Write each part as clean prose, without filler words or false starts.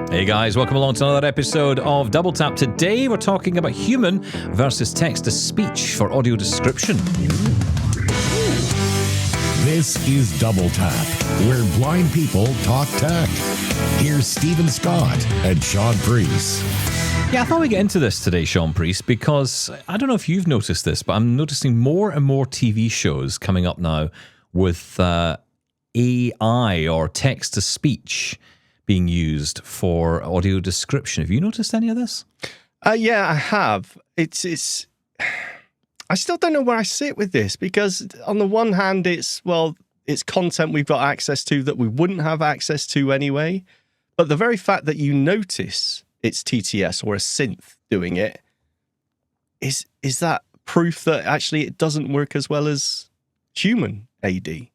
Hey guys, welcome along to another episode of Double Tap. Today we're talking about human versus text-to-speech for audio description. This is Double Tap, where blind people talk tech. Here's Stephen Scott and Shaun Preece. Yeah, I thought we'd get into this today, Shaun Preece, because I don't know if you've noticed this, but I'm noticing more and more TV shows coming up now with AI or text-to-speech being used for audio description. Have you noticed any of this? Yeah, I have. It's. I still don't know where I sit with this, because on the one hand, it's content we've got access to that we wouldn't have access to anyway. But the very fact that you notice it's TTS or a synth doing it is that proof that actually it doesn't work as well as human AD.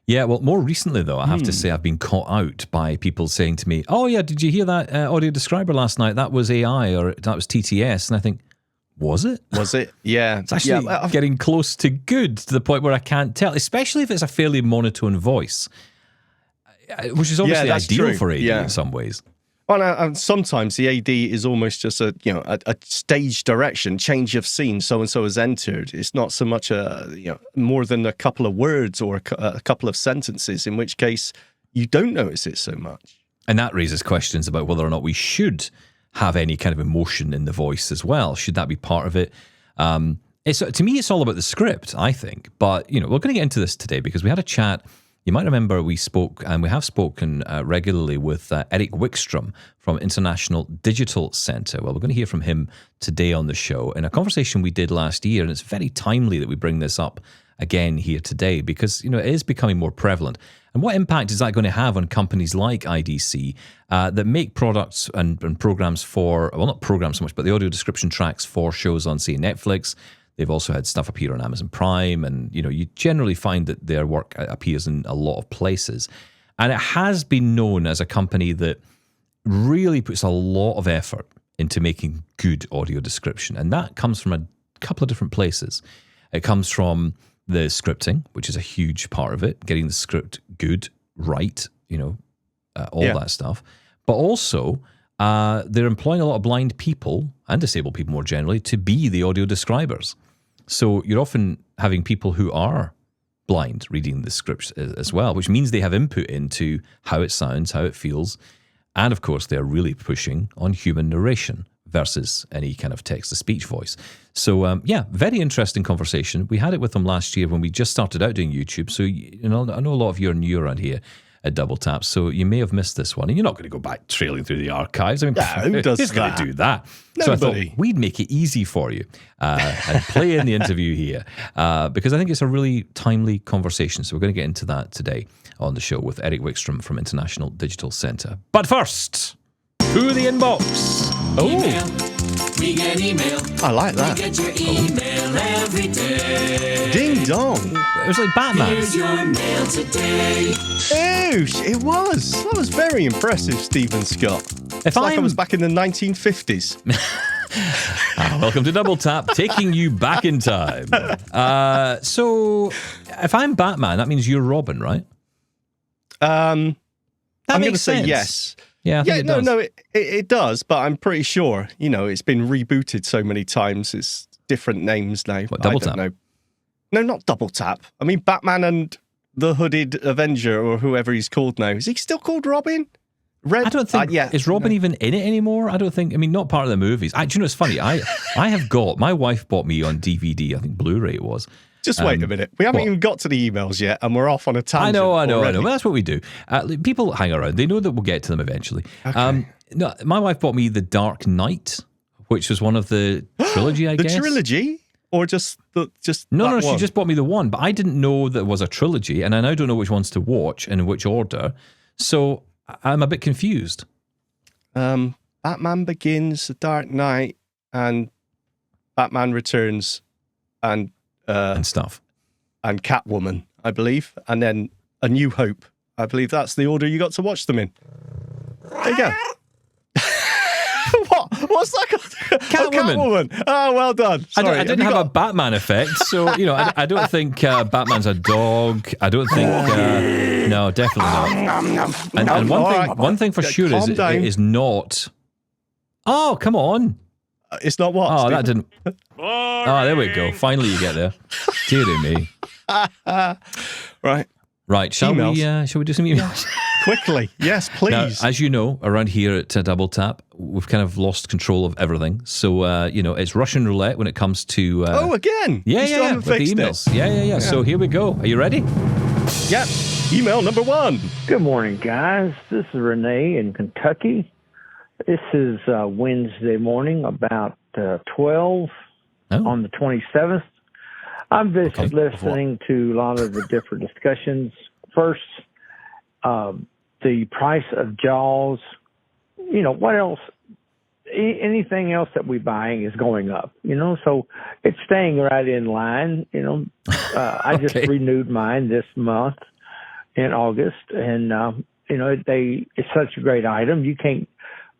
Yeah, well, more recently, though, I have to say I've been caught out by people saying to me, oh, yeah, did you hear that audio describer last night? That was AI or that was TTS. And I think, was it? Was it? Yeah. It's actually getting close to good, to the point where I can't tell, especially if it's a fairly monotone voice, which is obviously ideal for AD in some ways. Well, and sometimes the AD is almost just a stage direction, change of scene. So and so has entered. It's not so much more than a couple of words or a couple of sentences. In which case, you don't notice it so much. And that raises questions about whether or not we should have any kind of emotion in the voice as well. Should that be part of it? To me, it's all about the script, I think. But we're going to get into this today because we had a chat. You might remember we spoke, and we have spoken regularly with Eric Wickstrom from International Digital Centre. Well, we're going to hear from him today on the show in a conversation we did last year, and it's very timely that we bring this up again here today because, it is becoming more prevalent. And what impact is that going to have on companies like IDC that make products and programs for, well, not programs so much, but the audio description tracks for shows on, say, Netflix. They've also had stuff appear on Amazon Prime, and you generally find that their work appears in a lot of places. And it has been known as a company that really puts a lot of effort into making good audio description, and that comes from a couple of different places. It comes from the scripting, which is a huge part of it, getting the script good, right, all that stuff. But also, they're employing a lot of blind people and disabled people more generally to be the audio describers. So you're often having people who are blind reading the scripts as well, which means they have input into how it sounds, how it feels. And of course, they're really pushing on human narration versus any kind of text-to-speech voice. So very interesting conversation. We had it with them last year when we just started out doing YouTube. So I know a lot of you are new around here at Double Tap, so you may have missed this one, and you're not going to go back trailing through the archives. I mean, who does who's going to do that? Nobody. So I thought we'd make it easy for you and play in the interview here because I think it's a really timely conversation. So we're going to get into that today on the show with Eric Wickstrom from International Digital Centre. But first, to the inbox. Email. We get email. I like that. We get your email every day. Ding dong. It was like Batman. Here's your mail today. Oosh, it was. That was very impressive, Stephen Scott. It's like I was back in the 1950s. Welcome to Double Tap, taking you back in time. So, if I'm Batman, that means you're Robin, right? I'm going to say sense. yes. Yeah, I think it does. No, it does, but I'm pretty sure, it's been rebooted so many times. It's different names now. What, Double Tap? Know. No, not Double Tap. I mean, Batman and the Hooded Avenger, or whoever he's called now. Is he still called Robin? Red? I don't think, is Robin even in it anymore? I don't think, not part of the movies. Do you know, it's funny, I have got, my wife bought me on DVD, I think Blu-ray it was. Just wait a minute. We haven't even got to the emails yet, and we're off on a tangent. I know. But that's what we do. People hang around. They know that we'll get to them eventually. Okay. No, my wife bought me The Dark Knight, which was one of the trilogy, I guess. The trilogy? Or just No, she just bought me the one, but I didn't know that it was a trilogy, and I now don't know which ones to watch and in which order. So I'm a bit confused. Batman Begins, The Dark Knight, and Batman Returns, and stuff. And Catwoman, I believe. And then A New Hope. I believe that's the order you got to watch them in. There you go. What? What's that called? Catwoman. Catwoman. Oh, well done. Sorry. I didn't have a Batman effect, so I don't think Batman's a dog. I don't think no, definitely not. And one thing for sure is it is not. Oh, come on! It's not what? Oh, Stephen? that didn't. Oh, there we go. Finally, you get there. Dearie me. Right. Shall we do some emails? Quickly, yes, please. Now, as you know, around here at Double Tap, we've kind of lost control of everything. So, it's Russian roulette when it comes to... again? Yeah, with the emails. Yeah. So here we go. Are you ready? Yep. Email number 1. Good morning, guys. This is Renee in Kentucky. This is Wednesday morning, about 12 on the 27th. I'm just listening to a lot of the different discussions. First, the price of Jaws. What else? Anything else that we're buying is going up, so it's staying right in line. I just renewed mine this month in August, and, it's such a great item.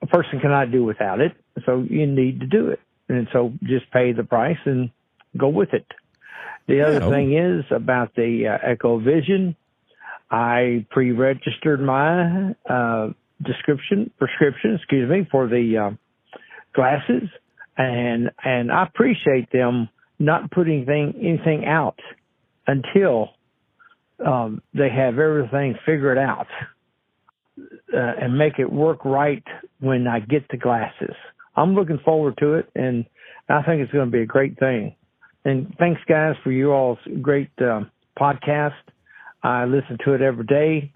A person cannot do without it, so you need to do it. And so just pay the price and go with it. The other thing is about the Echo Vision. I pre-registered my prescription, for the glasses, and I appreciate them not putting anything out until they have everything figured out and make it work right when I get the glasses. I'm looking forward to it, and I think it's going to be a great thing. And thanks, guys, for you all's great podcast. I listen to it every day,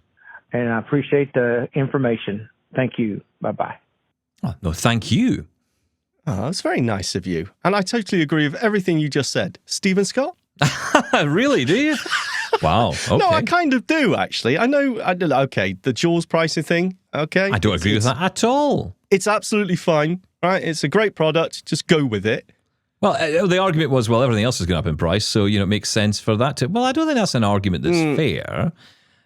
and I appreciate the information. Thank you. Bye-bye. Oh, no, thank you. Oh, that's very nice of you. And I totally agree with everything you just said. Stephen Scott? Really, do you? Wow. Okay. No, I kind of do, actually. I know, the Jaws pricing thing, okay? I don't agree with that at all. It's absolutely fine, right? It's a great product. Just go with it. Well, the argument was, everything else is going up in price, so, it makes sense for that to... Well, I don't think that's an argument that's fair.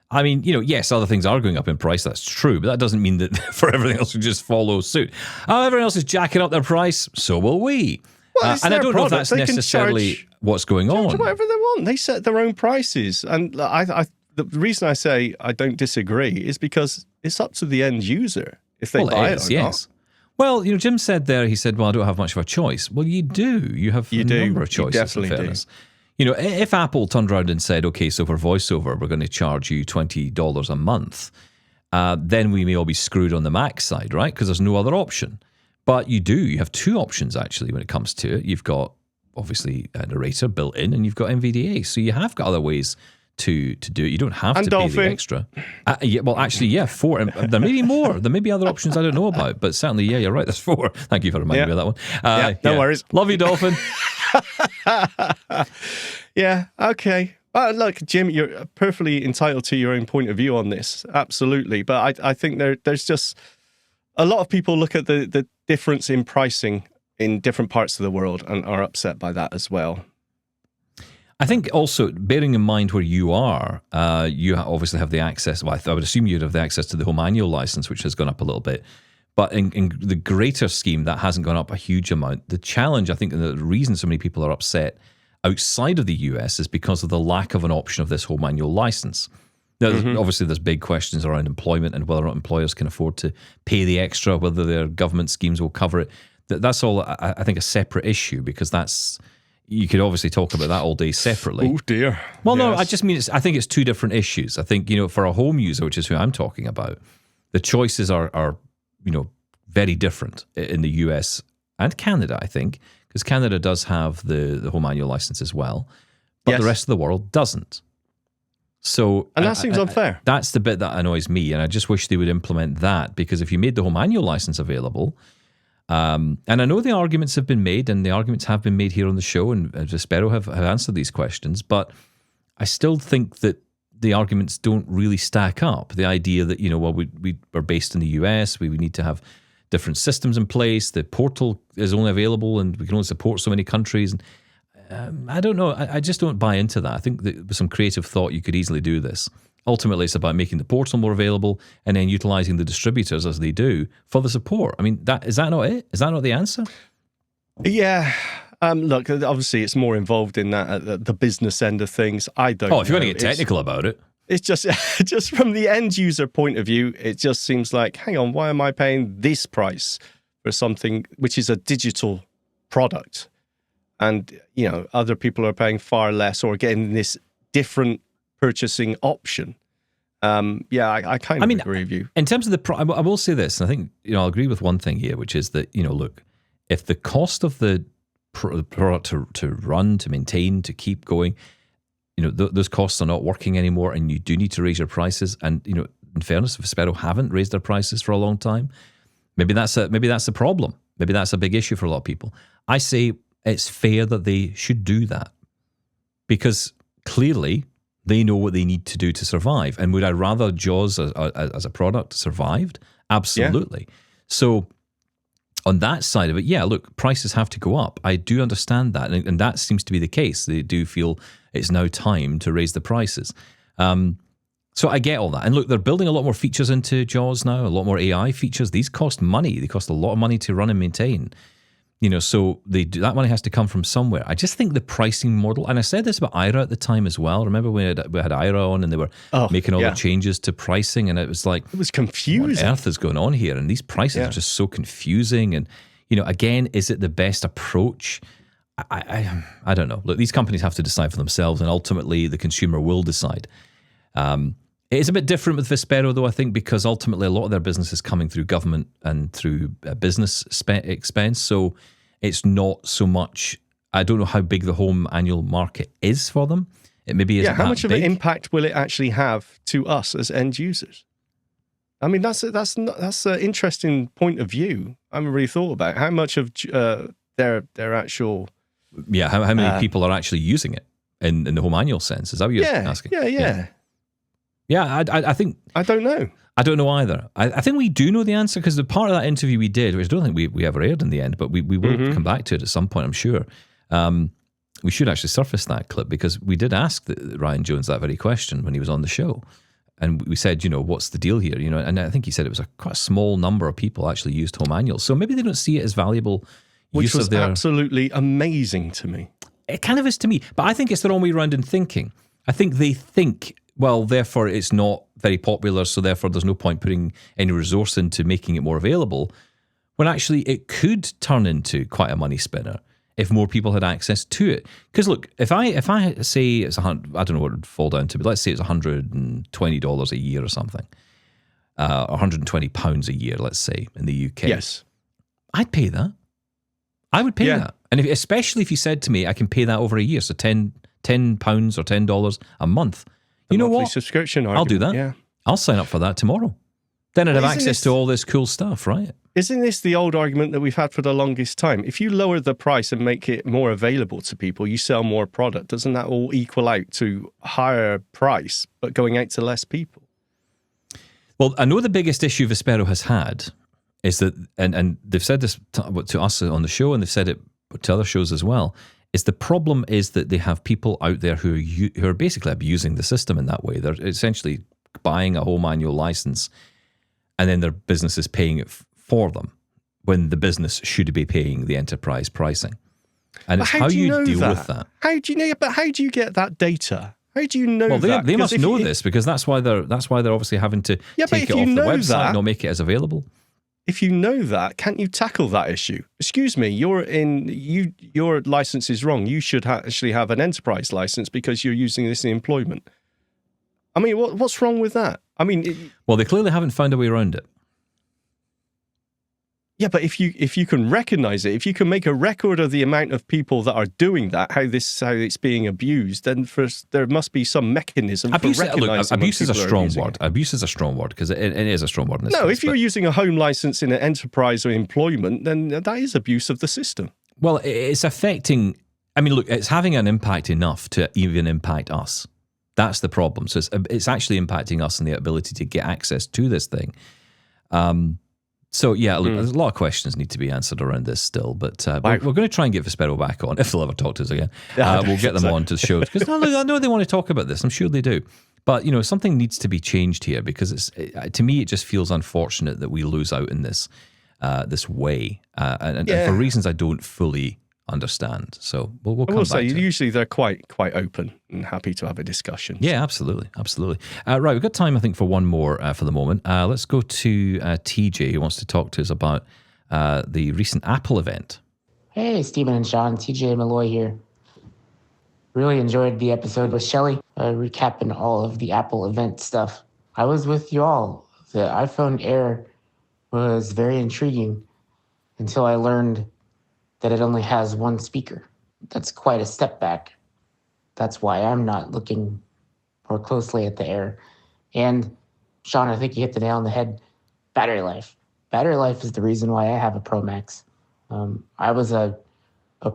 I mean, yes, other things are going up in price, that's true, but that doesn't mean that for everything else to just follow suit. Oh, everyone else is jacking up their price, so will we. Well, and I don't know if that's necessarily what's going on. Whatever they want. They set their own prices. And the reason I say I don't disagree is because it's up to the end user if they buy it or not. Well, Jim said there, he said, I don't have much of a choice. Well, you do. You have a number of choices, definitely in fairness. If Apple turned around and said, okay, so for VoiceOver, we're going to charge you $20 a month, then we may all be screwed on the Mac side, right? Because there's no other option. But you have two options, actually, when it comes to it. You've got, obviously, a narrator built in, and you've got NVDA. So you have got other ways to do it. You don't have to pay the extra. Four. There may be more. There may be other options I don't know about, but certainly, you're right. There's 4. Thank you for reminding me of that one. No worries. Love you, Dolphin. Yeah, okay. Look, Jim, you're perfectly entitled to your own point of view on this. Absolutely. But I think there's just a lot of people look at the difference in pricing in different parts of the world and are upset by that as well. I think also, bearing in mind where you are, you obviously have the access. Well, I would assume you'd have the access to the home manual license, which has gone up a little bit. But in the greater scheme, that hasn't gone up a huge amount. The challenge, I think, and the reason so many people are upset outside of the US is because of the lack of an option of this home manual license. Now, obviously, there's big questions around employment and whether or not employers can afford to pay the extra, whether their government schemes will cover it. That's all, I think, a separate issue, because that's... You could obviously talk about that all day separately. Oh, dear. Well, no, I just mean, I think it's two different issues. I think, for a home user, which is who I'm talking about, the choices are very different in the US and Canada, I think, because Canada does have the home manual license as well, but the rest of the world doesn't. So, and that seems unfair. That's the bit that annoys me, and I just wish they would implement that, because if you made the home manual license available... and I know the arguments have been made, and the arguments have been made here on the show, and Vespero have answered these questions, but I still think that the arguments don't really stack up. The idea that, we are based in the US, we need to have different systems in place, the portal is only available, and we can only support so many countries. I don't know, I just don't buy into that. I think that with some creative thought, you could easily do this. Ultimately, it's about making the portal more available and then utilizing the distributors as they do for the support. I mean, is that not it? Is that not the answer? Yeah. Look, obviously, it's more involved in that the business end of things. I don't. Oh, if you're going to get technical about it. It's just from the end user point of view, it just seems like, hang on, why am I paying this price for something which is a digital product? And, other people are paying far less or getting this different purchasing option. I kind of agree with you. In terms of I will say this, and I think, I'll agree with one thing here, which is that, look, if the cost of the product to run, to maintain, to keep going, those costs are not working anymore, and you do need to raise your prices. And in fairness, Vespero haven't raised their prices for a long time. Maybe that's the problem. Maybe that's a big issue for a lot of people. I say it's fair that they should do that, because clearly they know what they need to do to survive. And would I rather Jaws as a product survived? Absolutely. Yeah. So on that side of it, look, prices have to go up. I do understand that, and that seems to be the case. They do feel it's now time to raise the prices. So I get all that. And look, they're building a lot more features into Jaws now, a lot more AI features. These cost money. They cost a lot of money to run and maintain. So that money has to come from somewhere. I just think the pricing model, and I said this about Ira at the time as well. Remember we had Ira on, and they were making all the changes to pricing, and it was like, it was confusing. What on earth is going on here? And these prices are just so confusing. And again, is it the best approach? I don't know. Look, these companies have to decide for themselves, and ultimately the consumer will decide. It is a bit different with Vespero, though, I think, because ultimately a lot of their business is coming through government and through business expense. So it's not so much, I don't know how big the home annual market is for them. It maybe isn't. How much of an impact will it actually have to us as end users? I mean, that's an interesting point of view. I haven't really thought about how much of their actual... Yeah, how many people are actually using it in the home annual sense? Is that what you're asking? Yeah, I think... I don't know. I don't know either. I think we do know the answer, because the part of that interview we did, which I don't think we ever aired in the end, but we will come back to it at some point, I'm sure. We should actually surface that clip, because we did ask Ryan Jones that very question when he was on the show. And we said, what's the deal here? And I think he said it was quite a small number of people actually used home annuals. So maybe they don't see it as valuable. Which was absolutely amazing to me. It kind of is to me, but I think it's the wrong way around in thinking. I think they think, well, therefore it's not very popular, so therefore there's no point putting any resource into making it more available, when actually it could turn into quite a money spinner if more people had access to it. Because look, if I say it's I don't know what it would fall down to, but let's say it's $120 a year or something, £120 a year, let's say, in the UK. Yes. I'd pay that. I would pay that. And especially if you said to me, I can pay that over a year, so £10 or $10 a month. You know what? Subscription I'll do that. Yeah. I'll sign up for that tomorrow. Then I'd have access to all this cool stuff, right? Isn't this the old argument that we've had for the longest time? If you lower the price and make it more available to people, you sell more product. Doesn't that all equal out to higher price, but going out to less people? Well, I know the biggest issue Vespero has had is that, and they've said this to us on the show, and they've said it to other shows as well, is the problem is that they have people out there who are basically abusing the system in that way. They're essentially buying a home annual license, and then their business is paying it for them, when the business should be paying the enterprise pricing. And it's how you deal with that. How do you know? But how do you get that data? How do you know that? Well, they must know this, because that's why they're obviously having to take it off the website and not make it as available. If you know that, can't you tackle that issue? Excuse me, your license is wrong. You should actually have an enterprise license because you're using this in employment. I mean, what's wrong with that? I mean, well, they clearly haven't found a way around it. Yeah, but if you can recognize it, if you can make a record of the amount of people that are doing that, how it's being abused, then there must be some mechanism for recognizing. Abuse is a strong word. Abuse is a strong word, because it is a strong word. No, if you're using a home license in an enterprise or employment, then that is abuse of the system. Well, it's affecting. I mean, look, it's having an impact enough to even impact us. That's the problem. So it's actually impacting us and the ability to get access to this thing. So, yeah, look, there's a lot of questions need to be answered around this still, but we're going to try and get Vespero back on, if they'll ever talk to us again. We'll get them on to the show, because I know they want to talk about this. I'm sure they do. But, something needs to be changed here because to me, it just feels unfortunate that we lose out in this way. And for reasons I don't fully understand. So we'll come back to it. I will say, usually they're quite open and happy to have a discussion. Yeah, absolutely. Right, we've got time, I think, for one more for the moment. Let's go to TJ, who wants to talk to us about the recent Apple event. Hey, Stephen and Shaun, TJ Malloy here. Really enjoyed the episode with Shelley, recapping all of the Apple event stuff. I was with you all. The iPhone Air was very intriguing until I learned that it only has one speaker. That's quite a step back. That's why I'm not looking more closely at the Air. And Shaun, I think you hit the nail on the head. Battery life. Battery life is the reason why I have a Pro Max. I was a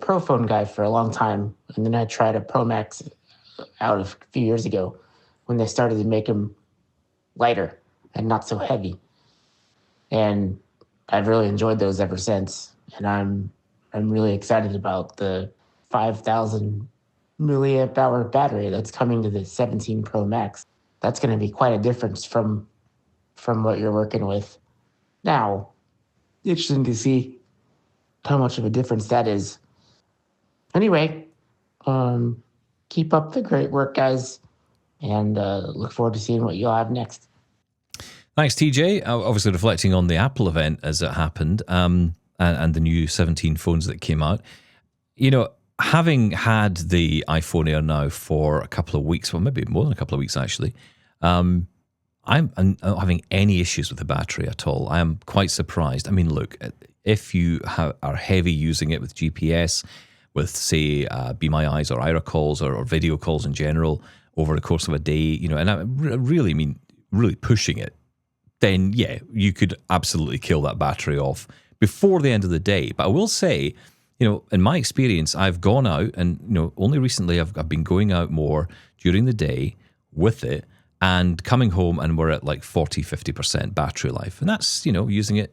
Pro phone guy for a long time, and then I tried a Pro Max out a few years ago when they started to make them lighter and not so heavy. And I've really enjoyed those ever since. And I'm really excited about the 5,000 milliamp hour battery that's coming to the 17 Pro Max. That's going to be quite a difference from what you're working with now. Interesting to see how much of a difference that is. Anyway, keep up the great work, guys, and look forward to seeing what you'll have next. Thanks, TJ. Obviously reflecting on the Apple event as it happened, and the new 17 phones that came out. Having had the iPhone Air now for a couple of weeks, well, maybe more than a couple of weeks actually, I'm not having any issues with the battery at all. I am quite surprised. I mean, look, if you are heavy using it with GPS, with, say, Be My Eyes or Ira calls or video calls in general over the course of a day, and I really mean really pushing it, then, yeah, you could absolutely kill that battery off before the end of the day. But I will say, in my experience, I've gone out and, only recently I've been going out more during the day with it and coming home and we're at like 40, 50% battery life. And that's, using it,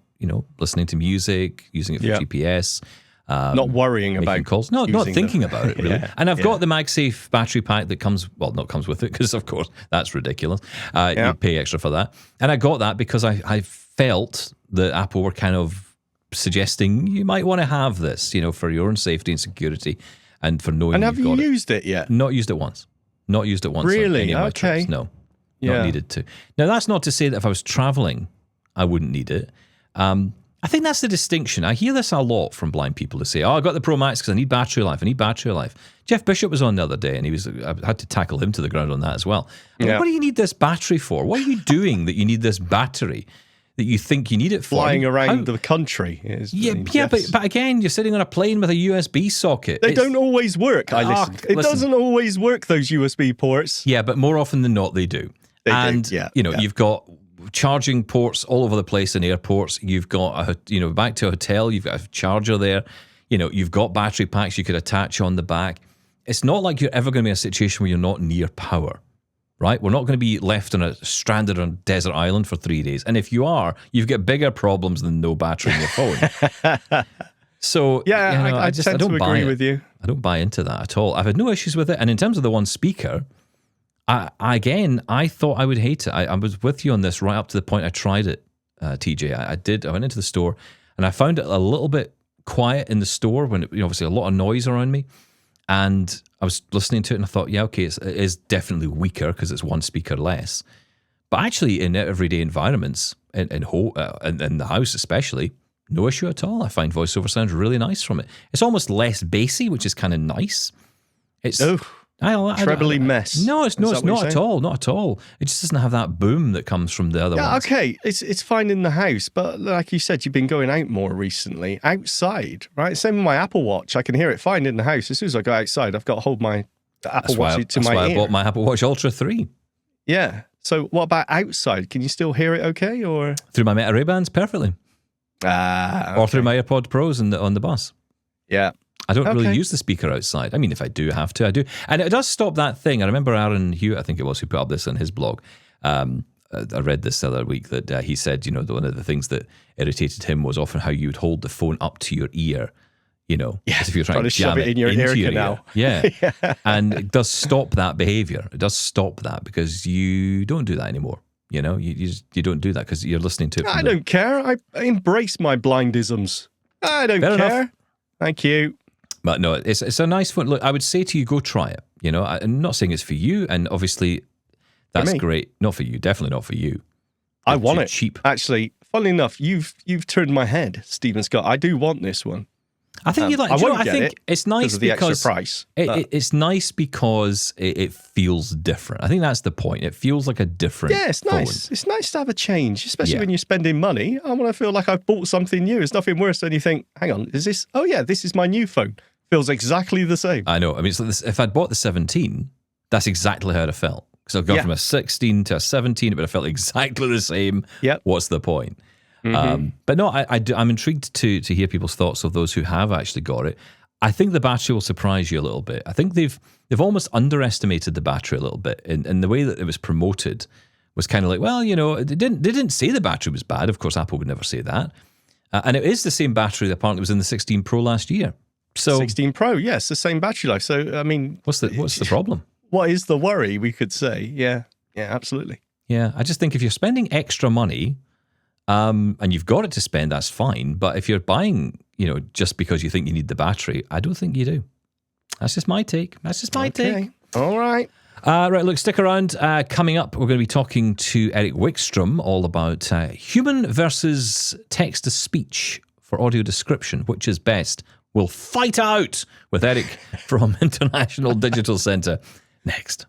listening to music, using it for GPS. Not worrying about calls. No, not thinking about it, really. Yeah, and I've got the MagSafe battery pack that comes with it, because, of course, that's ridiculous. You pay extra for that. And I got that because I felt that Apple were kind of suggesting you might want to have this, for your own safety and security and for knowing. And have you used it yet? Not used it once. Really? On any of my trips. No, not needed to. Now, that's not to say that if I was traveling, I wouldn't need it. I think that's the distinction. I hear this a lot from blind people to say, I got the Pro Max because I need battery life. Jeff Bishop was on the other day and I had to tackle him to the ground on that as well. What do you need this battery for? What are you doing that you need this battery that you think you need it for? Flying around the country. But again, you're sitting on a plane with a USB socket. They don't always work, It doesn't always work, those USB ports. Yeah, but more often than not, they do. You've got charging ports all over the place in airports. You've got back to a hotel, you've got a charger there. You've got battery packs you could attach on the back. It's not like you're ever going to be in a situation where you're not near power, right? We're not going to be left stranded on a desert island for 3 days. And if you are, you've got bigger problems than no battery in your phone. So I tend to agree with you. I don't buy into that at all. I've had no issues with it. And in terms of the one speaker, I thought I would hate it. I was with you on this right up to the point I tried it, TJ. I went into the store and I found it a little bit quiet in the store when obviously a lot of noise around me. And I was listening to it and I thought, it is definitely weaker because it's one speaker less. But actually in everyday environments, in the house especially, no issue at all. I find voiceover sounds really nice from it. It's almost less bassy, which is kind of nice. It's... trebly mess. No, it's not at all. Not at all. It just doesn't have that boom that comes from the other ones. Okay, it's fine in the house, but like you said, you've been going out more recently. Outside, right? Same with my Apple Watch. I can hear it fine in the house. As soon as I go outside, I've got to hold my Apple Watch to my ear. That's why I bought my Apple Watch Ultra 3. Yeah. So what about outside? Can you still hear it okay? Or through my Meta Ray-Bans, perfectly. Okay. Or through my AirPod Pros on the bus. Yeah. I don't really use the speaker outside. I mean, if I do have to, I do. And it does stop that thing. I remember Aaron Hewitt, I think it was, who put up this on his blog. I read this the other week that he said, one of the things that irritated him was often how you would hold the phone up to your ear, as if you're trying to shove jam it in your ear canal. Yeah. And it does stop that behavior. It does stop that because you don't do that anymore. You don't do that because you're listening to it. I don't care. I embrace my blindisms. I don't care. Enough. Thank you. But no, it's a nice phone. Look, I would say to you, go try it. I'm not saying it's for you, and obviously that's great. Not for you. Definitely not for you. I want it. Cheap. Actually, funnily enough, you've turned my head, Stephen Scott. I do want this one. I think you'd like. I think it's nice of the because extra price. It's nice because it feels different. I think that's the point. It feels like a different. Yeah, it's phone. nice. It's nice to have a change, especially when you're spending money. I want to feel like I've bought something new. It's nothing worse than you think, hang on, is this? Oh yeah, this is my new phone. Feels exactly the same. I know. I mean, if I'd bought the 17, that's exactly how it felt. Because I've gone from a 16 to a 17, but I felt exactly the same. Yep. What's the point? But no, I'm intrigued to hear people's thoughts of those who have actually got it. I think the battery will surprise you a little bit. I think they've almost underestimated the battery a little bit, and the way that it was promoted was kind of like, well, they didn't say the battery was bad. Of course, Apple would never say that, and it is the same battery that apparently was in the 16 Pro last year. So 16 Pro, yes, the same battery life. So I mean, what's the problem? What is the worry? We could say, yeah, absolutely. Yeah, I just think if you're spending extra money. And you've got it to spend, that's fine. But if you're buying, just because you think you need the battery, I don't think you do. That's just my take. Take. All right. Right, look, stick around. Coming up, we're going to be talking to Eric Wickstrom all about human versus text-to-speech for audio description. Which is best? We'll fight out with Eric from International Digital Centre next.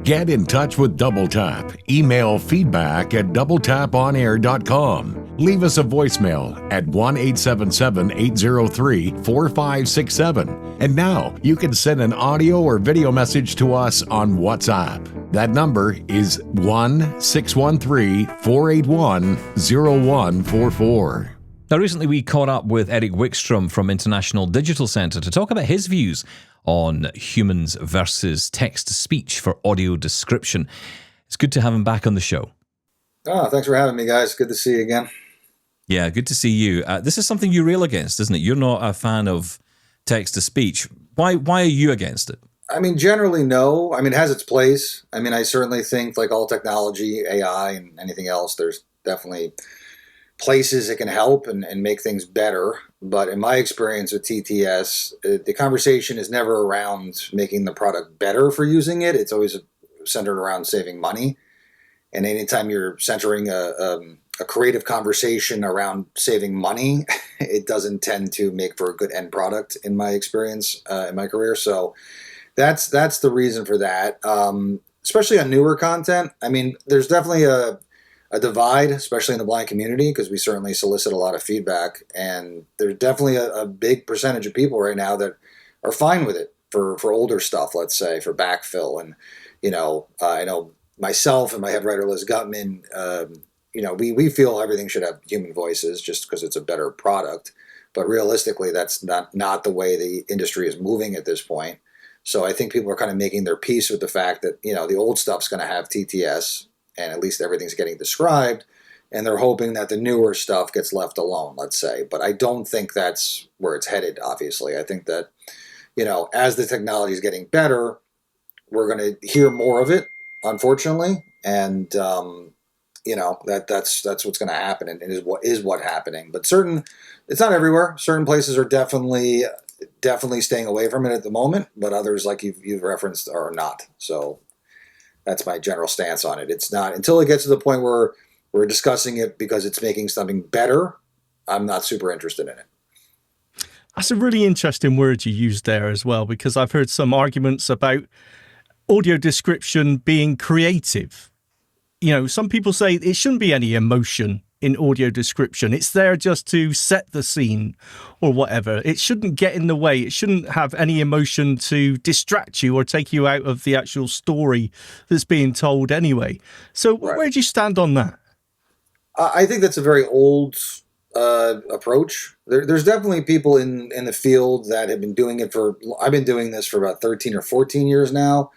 Get in touch with Double Tap. Email feedback@doubletaponair.com. Leave us a voicemail at 1-877-803-4567. And now you can send an audio or video message to us on WhatsApp. That number is 1-613-481-0144. Now, recently we caught up with Eric Wickstrom from International Digital Centre to talk about his views on humans versus text-to-speech for audio description. It's good to have him back on the show. Oh, thanks for having me, guys. Good to see you again. Yeah, good to see you. This is something you rail against, isn't it? You're not a fan of text-to-speech. Why are you against it? I mean, generally, no. I mean, it has its place. I mean, I certainly think, like all technology, AI, and anything else, there's definitely places it can help and make things better. But in my experience with TTS, the conversation is never around making the product better for using it. It's always centered around saving money. And anytime you're centering a creative conversation around saving money, it doesn't tend to make for a good end product in my experience, in my career. So that's the reason for that. Especially on newer content. I mean, there's definitely a divide, especially in the blind community, because we certainly solicit a lot of feedback. And there's definitely a big percentage of people right now that are fine with it for older stuff, let's say, for backfill. And, I know myself and my head writer, Liz Gutman, we feel everything should have human voices just because it's a better product. But realistically, that's not the way the industry is moving at this point. So I think people are kind of making their peace with the fact that, the old stuff's going to have TTS, and at least everything's getting described, and they're hoping that the newer stuff gets left alone, let's say. But I don't think that's where it's headed, obviously. I think that, as the technology is getting better, we're going to hear more of it, unfortunately. And, that's what's going to happen, and is what happening. But it's not everywhere. Certain places are definitely staying away from it at the moment, but others, like you've referenced, are not. So that's my general stance on it. It's not until it gets to the point where we're discussing it because it's making something better, I'm not super interested in it. That's a really interesting word you used there as well, because I've heard some arguments about audio description being creative. Some people say it shouldn't be any emotion in audio description. It's there just to set the scene or whatever. It shouldn't get in the way. It shouldn't have any emotion to distract you or take you out of the actual story that's being told anyway. So Where do you stand on that? I think that's a very old approach. There's definitely people in the field that have been doing it I've been doing this for about 13 or 14 years now,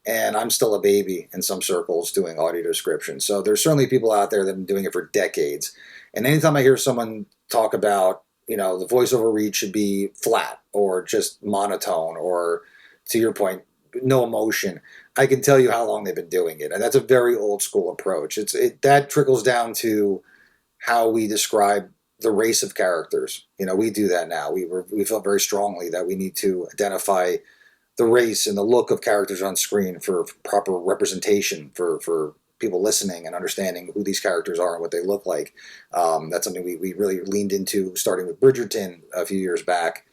and I'm still a baby in some circles doing audio description. So there's certainly people out there that have been doing it for decades. And anytime I hear someone talk about, the voiceover read should be flat or just monotone or, to your point, no emotion. I can tell you how long they've been doing it, and that's a very old school approach. That trickles down to how we describe the race of characters. We do that now. We felt very strongly that we need to identify the race and the look of characters on screen for proper representation for people listening and understanding who these characters are and what they look like. That's something we really leaned into, starting with Bridgerton a few years back,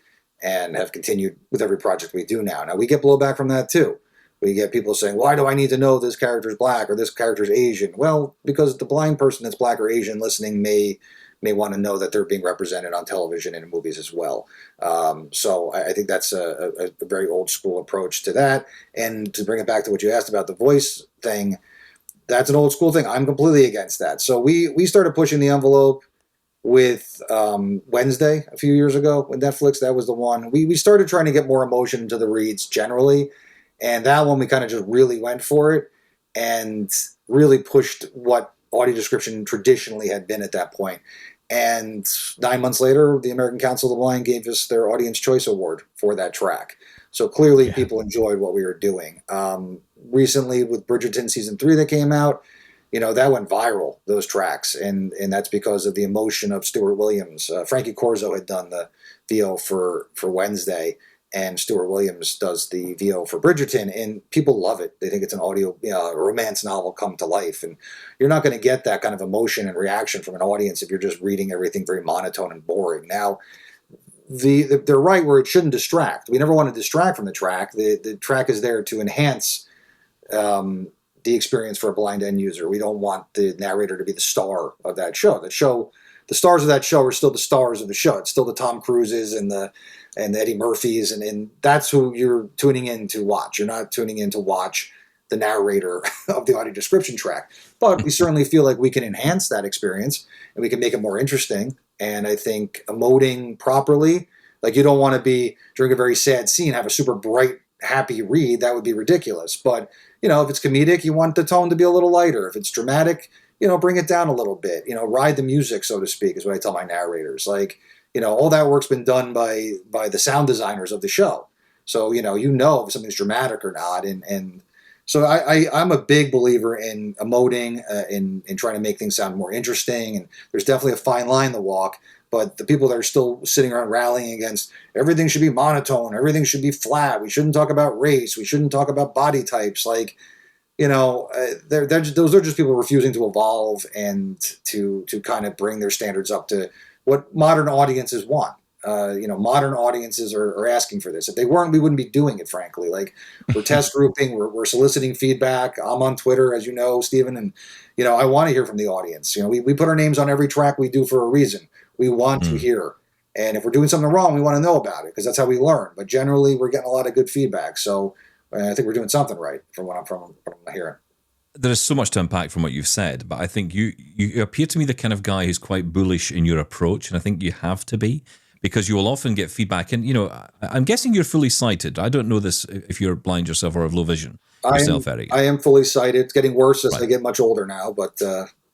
and have continued with every project we do now. Now, we get blowback from that too. We get people saying, why do I need to know this character's black or this character's Asian? Well, because the blind person that's black or Asian listening may want to know that they're being represented on television and in movies as well. So I think that's a very old school approach to that. And to bring it back to what you asked about the voice thing, that's an old school thing. I'm completely against that. So we started pushing the envelope with Wednesday a few years ago with Netflix. That was the one. We started trying to get more emotion into the reads generally. And that one, we kind of just really went for it and really pushed what audio description traditionally had been at that point. And 9 months later, the American Council of the Blind gave us their Audience Choice Award for that track. So clearly people enjoyed what we were doing. Recently with Bridgerton Season 3 that came out, that went viral, those tracks. And that's because of the emotion of Stuart Williams. Frankie Corzo had done the VO for Wednesday, and Stuart Williams does the VO for Bridgerton, and people love it. They think it's an audio romance novel come to life, and you're not going to get that kind of emotion and reaction from an audience if you're just reading everything very monotone and boring. Now, they're right where it shouldn't distract. We never want to distract from the track. The track is there to enhance the experience for a blind end user. We don't want the narrator to be the star of that show. The stars of that show are still the stars of the show. It's still the Tom Cruises and the Eddie Murphys, and that's who you're tuning in to watch. You're not tuning in to watch the narrator of the audio description track. But we certainly feel like we can enhance that experience and we can make it more interesting. And I think emoting properly, like you don't want to be, during a very sad scene, have a super bright, happy read. That would be ridiculous. But, if it's comedic, you want the tone to be a little lighter. If it's dramatic, bring it down a little bit. Ride the music, so to speak, is what I tell my narrators. Like, all that work's been done by the sound designers of the show. So, if something's dramatic or not. And so I'm a big believer in emoting, in trying to make things sound more interesting. And there's definitely a fine line to walk. But the people that are still sitting around rallying against everything should be monotone, everything should be flat, we shouldn't talk about race, we shouldn't talk about body types, like, those are just people refusing to evolve and to kind of bring their standards up to what modern audiences want. Modern audiences are asking for this. If they weren't, we wouldn't be doing it, frankly. Like, we're test grouping, we're soliciting feedback. I'm on Twitter, as you know, Stephen, and, I want to hear from the audience. We put our names on every track we do for a reason. We want to hear. And if we're doing something wrong, we want to know about it, because that's how we learn. But generally, we're getting a lot of good feedback. So I think we're doing something right from what I'm hearing. There is so much to unpack from what you've said, but I think you appear to me the kind of guy who's quite bullish in your approach, and I think you have to be, because you will often get feedback. And, I'm guessing you're fully sighted. I don't know this if you're blind yourself or have low vision yourself, Eric. I am fully sighted. It's getting worse as I get much older now, but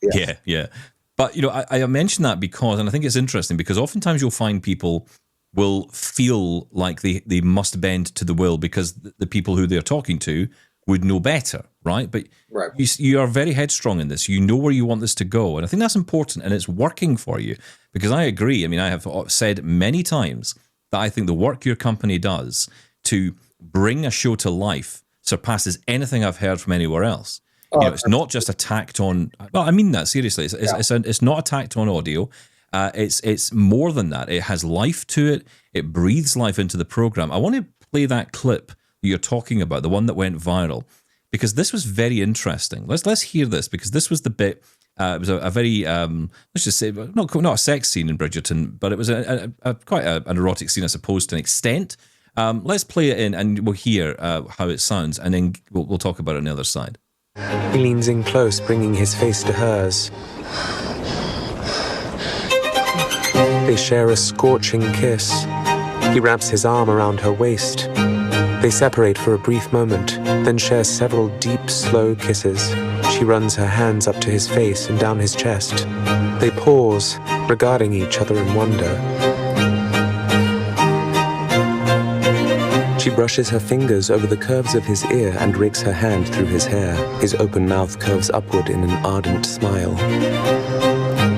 yeah. Yeah. But, I mention that because, and I think it's interesting, because oftentimes you'll find people will feel like they must bend to the will because the people who they're talking to would know better, right? But right. You are very headstrong in this. You know where you want this to go. And I think that's important, and it's working for you, because I agree. I mean, I have said many times that I think the work your company does to bring a show to life surpasses anything I've heard from anywhere else. It's not just a tacked on. Well, I mean that seriously. It's not a tacked on audio. It's more than that. It has life to it. It breathes life into the program. I want to play that clip that you're talking about, the one that went viral, because this was very interesting. Let's hear this, because this was the bit. It was a very let's just say not a sex scene in Bridgerton, but it was a quite an erotic scene, I suppose, to an extent. Let's play it in, and we'll hear how it sounds, and then we'll talk about it on the other side. He leans in close, bringing his face to hers. They share a scorching kiss. He wraps his arm around her waist. They separate for a brief moment, then share several deep, slow kisses. She runs her hands up to his face and down his chest. They pause, regarding each other in wonder. She brushes her fingers over the curves of his ear and rakes her hand through his hair. His open mouth curves upward in an ardent smile.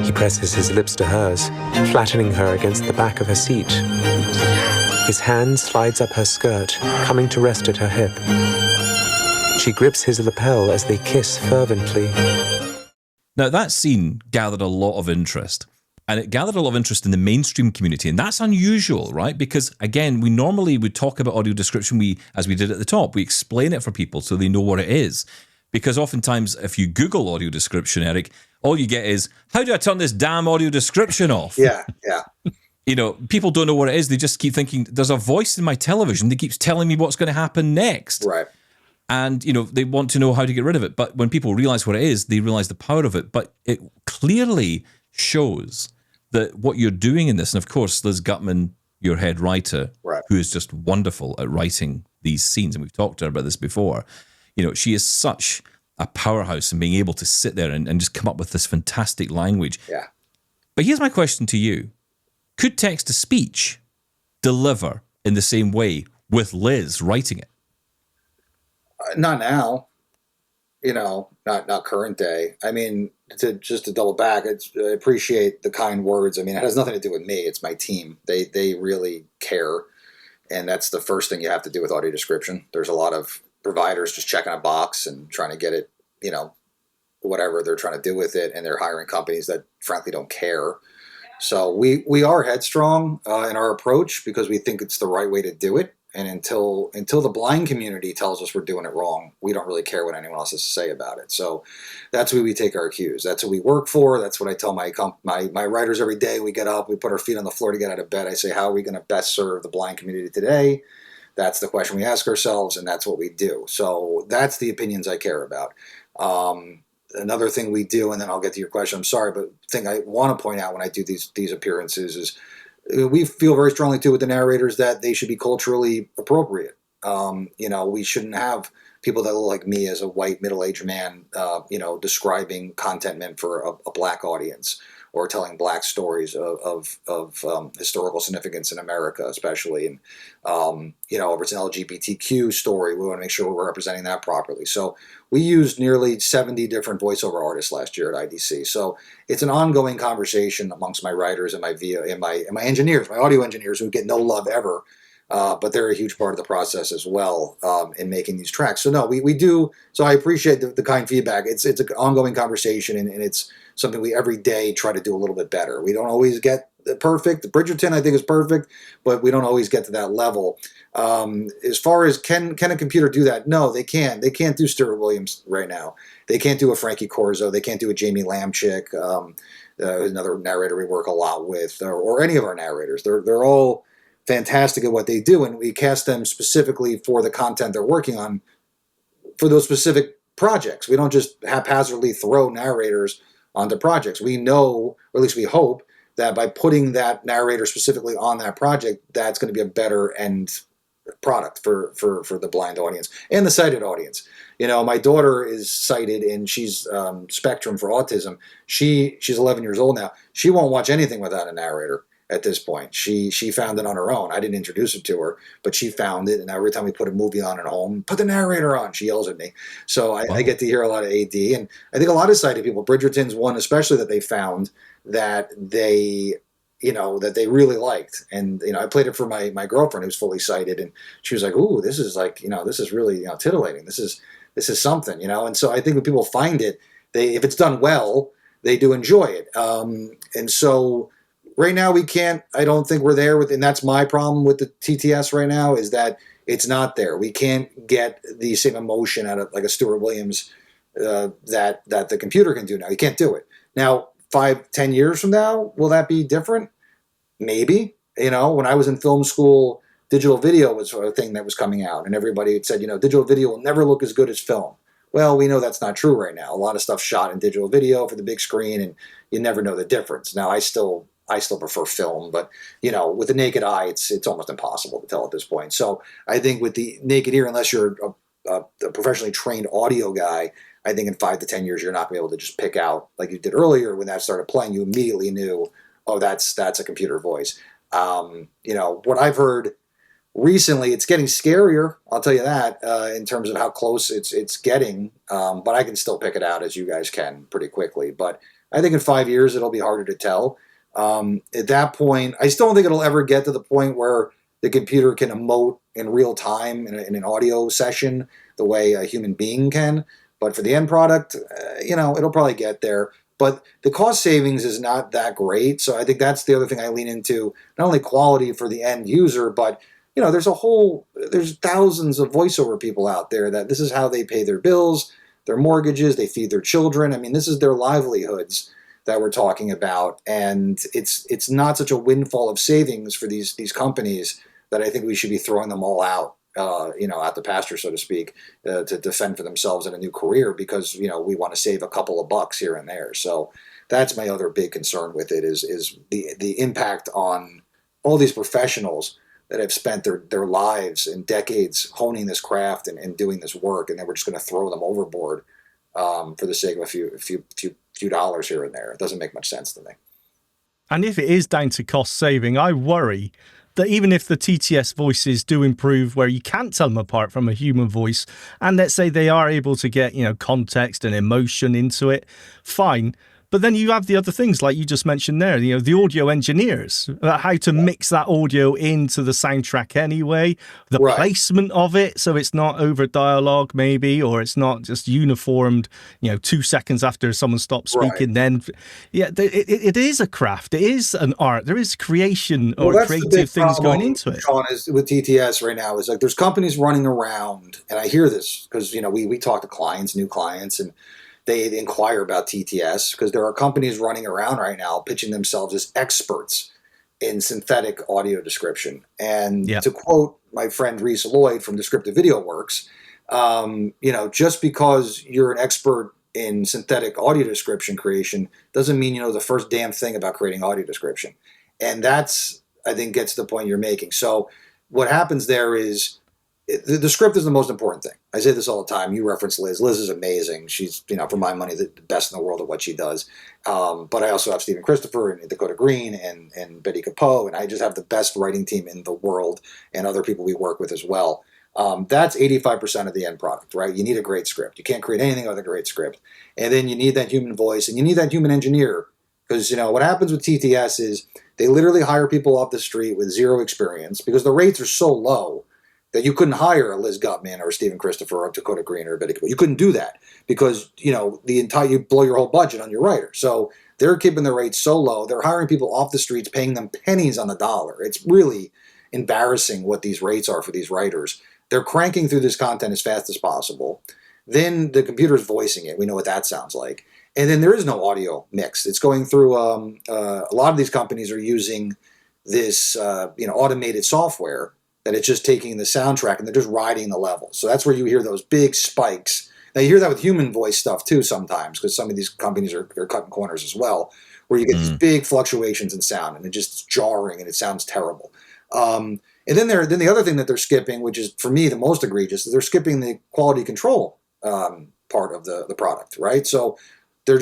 He presses his lips to hers, flattening her against the back of her seat. His hand slides up her skirt, coming to rest at her hip. She grips his lapel as they kiss fervently. Now, that scene gathered a lot of interest. And it gathered a lot of interest in the mainstream community. And that's unusual, right? Because, again, we normally would talk about audio description, as we did at the top. We explain it for people so they know what it is. Because oftentimes, if you Google audio description, Eric, all you get is, how do I turn this damn audio description off? Yeah. You know, people don't know what it is. They just keep thinking, there's a voice in my television that keeps telling me what's going to happen next. Right. And, you know, they want to know how to get rid of it. But when people realize what it is, they realize the power of it. But it clearly shows that what you're doing in this, and of course, Liz Gutman, your head writer, right, who is just wonderful at writing these scenes, and we've talked to her about this before, you know, she is such a powerhouse in being able to sit there and just come up with this fantastic language. Yeah. But here's my question to you. Could text-to-speech deliver in the same way with Liz writing it? Not now. You know, not current day. I mean, to double back, I appreciate the kind words. I mean, it has nothing to do with me. It's my team. They really care. And that's the first thing you have to do with audio description. There's a lot of providers just checking a box and trying to get it, you know, whatever they're trying to do with it. And they're hiring companies that frankly don't care. So we are headstrong in our approach because we think it's the right way to do it. And until the blind community tells us we're doing it wrong, we don't really care what anyone else has to say about it. So that's where we take our cues. That's what we work for. That's what I tell my writers every day. We get up, we put our feet on the floor to get out of bed. I say, how are we going to best serve the blind community today? That's the question we ask ourselves, and that's what we do. So that's the opinions I care about. Another thing we do, and then I'll get to your question, I'm sorry, but the thing I want to point out when I do these appearances is we feel very strongly too with the narrators that they should be culturally appropriate. You know, we shouldn't have people that look like me as a white middle-aged man, you know, describing content meant for a black audience or telling black stories of historical significance in America, especially. And, you know, if it's an LGBTQ story, we want to make sure we're representing that properly. So we used nearly 70 different voiceover artists last year at IDC. So it's an ongoing conversation amongst my writers and my engineers, my audio engineers, who get no love ever. But they're a huge part of the process as well in making these tracks. So no, we do. So I appreciate the kind feedback. It's an ongoing conversation, and it's something we every day try to do a little bit better. We don't always get perfect. Bridgerton, I think, is perfect, but we don't always get to that level. As far as can a computer do that? No, they can't. They can't do Stuart Williams right now. They can't do a Frankie Corzo. They can't do a Jamie Lamchick, another narrator we work a lot with, or any of our narrators. They're all fantastic at what they do, and we cast them specifically for the content they're working on for those specific projects. We don't just haphazardly throw narrators onto projects. We know, or at least we hope, that by putting that narrator specifically on that project, that's going to be a better end product for the blind audience and the sighted audience. You know, my daughter is sighted and she's spectrum for autism. She's 11 years old now. She won't watch anything without a narrator. At this point, she found it on her own. I didn't introduce it to her, but she found it. And every time we put a movie on at home, put the narrator on, she yells at me. So I get to hear a lot of AD. And I think a lot of sighted people, Bridgerton's one especially that they found that they really liked. And, you know, I played it for my girlfriend who's fully sighted. And she was like, ooh, this is like, you know, this is really, you know, titillating. This is something, you know. And so I think when people find it, if it's done well, they do enjoy it. And so right now I don't think we're there and that's my problem with the TTS right now, is that it's not there. We can't get the same emotion out of like a Stuart Williams that the computer can do now. You can't do it. Now, 5-10 years from now, will that be different? Maybe. You know, when I was in film school, digital video was a thing that was coming out, and everybody had said, you know, digital video will never look as good as film. Well, we know that's not true right now. A lot of stuff shot in digital video for the big screen, and you never know the difference. Now, I still prefer film, but, you know, with the naked eye, it's almost impossible to tell at this point. So I think with the naked ear, unless you're a professionally trained audio guy, I think in 5 to 10 years, you're not going to be able to just pick out, like you did earlier when that started playing, you immediately knew, oh, that's a computer voice. You know, what I've heard recently it's getting scarier. I'll tell you that in terms of how close it's getting. But I can still pick it out as you guys can pretty quickly. But I think in 5 years it'll be harder to tell. At that point, I still don't think it'll ever get to the point where the computer can emote in real time in an audio session the way a human being can. But for the end product, it'll probably get there. But the cost savings is not that great. So I think that's the other thing I lean into, not only quality for the end user, but there's thousands of voiceover people out there that this is how they pay their bills, their mortgages, they feed their children. I mean, this is their livelihoods that we're talking about. And it's not such a windfall of savings for these companies that I think we should be throwing them all out, out the pasture, so to speak, to defend for themselves in a new career because, we want to save a couple of bucks here and there. So that's my other big concern with it is the impact on all these professionals that have spent their lives and decades honing this craft and doing this work, and then we're just going to throw them overboard for the sake of a few dollars here and there. It doesn't make much sense to me. And if it is down to cost saving, I worry that even if the TTS voices do improve where you can't tell them apart from a human voice, and let's say they are able to get, context and emotion into it, fine. But then you have the other things like you just mentioned there, the audio engineers, how to mix that audio into the soundtrack anyway, the placement of it so it's not over dialogue maybe, or it's not just uniformed, 2 seconds after someone stops speaking. Then, it is a craft. It is an art. There is creation or creative things going into it. Shaun, is with TTS right now is like there's companies running around, and I hear this because, we talk to clients, new clients, and they inquire about TTS because there are companies running around right now pitching themselves as experts in synthetic audio description. And to quote my friend Reese Lloyd from Descriptive Video Works, just because you're an expert in synthetic audio description creation doesn't mean you know the first damn thing about creating audio description. And that's, I think, gets to the point you're making. So what happens there is the script is the most important thing. I say this all the time. You reference Liz. Liz is amazing. She's, for my money, the best in the world at what she does. But I also have Stephen Christopher and Dakota Green and Betty Capot, and I just have the best writing team in the world and other people we work with as well. That's 85% of the end product, right? You need a great script. You can't create anything without a great script. And then you need that human voice and you need that human engineer because, what happens with TTS is they literally hire people off the street with zero experience because the rates are so low that you couldn't hire a Liz Gutman or Stephen Christopher or Dakota Green or Betty Capot. You couldn't do that because, you blow your whole budget on your writer. So they're keeping their rates so low. They're hiring people off the streets, paying them pennies on the dollar. It's really embarrassing what these rates are for these writers. They're cranking through this content as fast as possible. Then the computer's voicing it. We know what that sounds like. And then there is no audio mix. It's going through, a lot of these companies are using this, automated software that it's just taking the soundtrack and they're just riding the level. So that's where you hear those big spikes. Now you hear that with human voice stuff too sometimes because some of these companies are cutting corners as well, where you get these big fluctuations in sound and it just jarring and it sounds terrible. And then the other thing that they're skipping, which is for me the most egregious, is they're skipping the quality control part of the product, right? So they're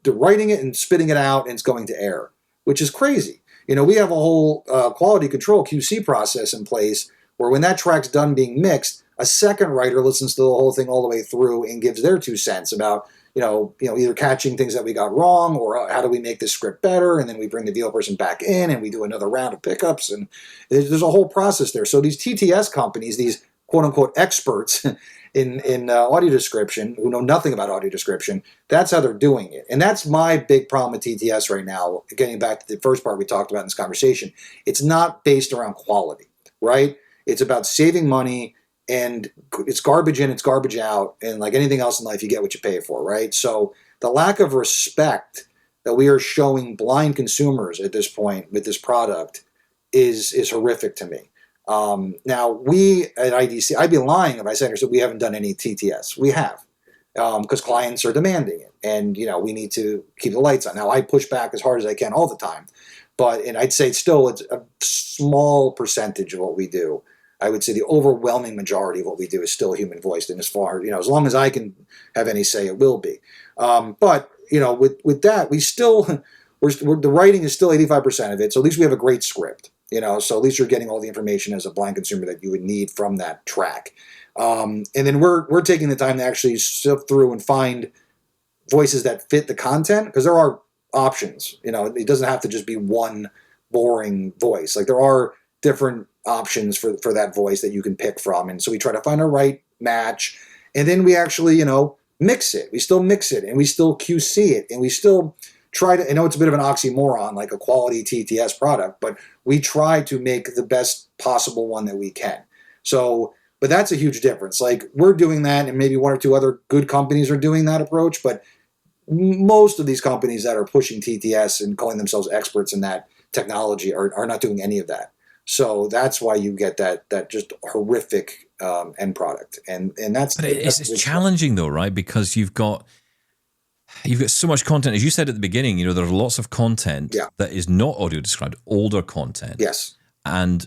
writing it and spitting it out and it's going to air, which is crazy. We have a whole quality control QC process in place where when that track's done being mixed, a second writer listens to the whole thing all the way through and gives their 2 cents about, either catching things that we got wrong or how do we make this script better. And then we bring the VO person back in and we do another round of pickups. And there's a whole process there. So these TTS companies, these quote unquote experts in audio description who know nothing about audio description, that's how they're doing it. And that's my big problem with TTS right now. Getting back to the first part we talked about in this conversation, it's not based around quality, right? It's about saving money and it's garbage in, it's garbage out. And like anything else in life, you get what you pay for, right? So the lack of respect that we are showing blind consumers at this point with this product is horrific to me. Now, we at IDC, I'd be lying if I said we haven't done any TTS. We have, because clients are demanding it. And, we need to keep the lights on. Now, I push back as hard as I can all the time. And I'd say it's a small percentage of what we do. I would say the overwhelming majority of what we do is still human voiced. And as far, as long as I can have any say, it will be. But, with that, we still, the writing is still 85% of it. So at least we have a great script. so at least you're getting all the information as a blind consumer that you would need from that track. And then we're taking the time to actually sift through and find voices that fit the content, because there are options. It doesn't have to just be one boring voice. Like there are different options for that voice that you can pick from. And so we try to find a right match, and then we actually, mix it. We still mix it, and we still QC it, and we still try to, I know it's a bit of an oxymoron, like a quality TTS product, but we try to make the best possible one that we can. So, but that's a huge difference. Like we're doing that, and maybe one or two other good companies are doing that approach, but most of these companies that are pushing TTS and calling themselves experts in that technology are not doing any of that. So that's why you get that just horrific end product, and that's. But it's challenging though, right? Because you've got so much content, as you said at the beginning. There's lots of content that is not audio described, older content. Yes, and